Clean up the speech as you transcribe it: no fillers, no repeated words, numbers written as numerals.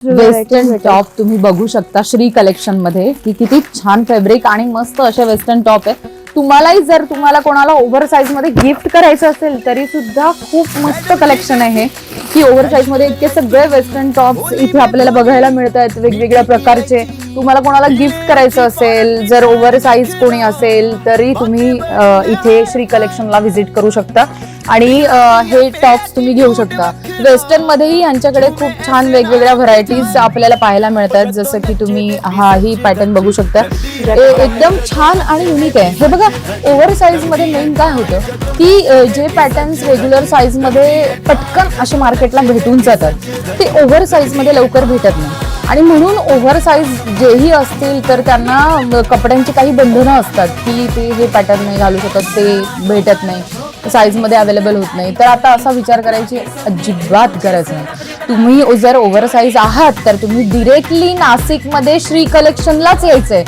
Western top तुम्ही बघू शकता श्री कलेक्शन मध्ये की किती छान फॅब्रिक आणि मस्त असे वेस्टर्न टॉप आहे. तुम्हालाही जर तुम्हाला कोणाला ओव्हर साईज मध्ये गिफ्ट करायचं असेल तरी सुद्धा खूप मस्त कलेक्शन आहे की ओव्हर साईज मध्ये इतके सगळे वेस्टर्न टॉप्स इथे आपल्याला बघायला मिळत आहेत वेगवेगळ्या प्रकारचे. तुम्हाला कोणाला गिफ्ट करायचं असेल, जर ओव्हर साईज कोणी असेल तरी तुम्ही इथे श्री कलेक्शनला व्हिजिट करू शकता आणि हे टॉप्स तुम्ही घेऊ शकता. वेस्टर्न मध्येही यांच्याकडे खूप छान वेगवेगळ्या व्हरायटीज आपल्याला पाहायला मिळतात. जसं की तुम्ही ही पॅटर्न बघू शकता, एकदम छान आणि युनिक आहे. हे बघा, ओव्हर साईज मध्ये मेन काय होतं की जे पॅटर्न्स रेग्युलर साईज मध्ये पटकन असे मार्केटला भेटून जातात ते ओव्हर साईज मध्ये लवकर भेटत नाही आणि म्हणून ओव्हर साईज जेही असतील तर त्यांना कपड्यांची काही बंधनं असतात की ते हे पॅटर्न नाही घालू शकत, ते भेटत नाही, साईज मध्ये अवेलेबल होत नाही. तर आता असा विचार करायची अजिबात गरज नाही. तुम्ही जर ओव्हर साईज आहात तर तुम्ही डिरेक्टली नाशिकमध्ये श्री कलेक्शनलाच यायचंय.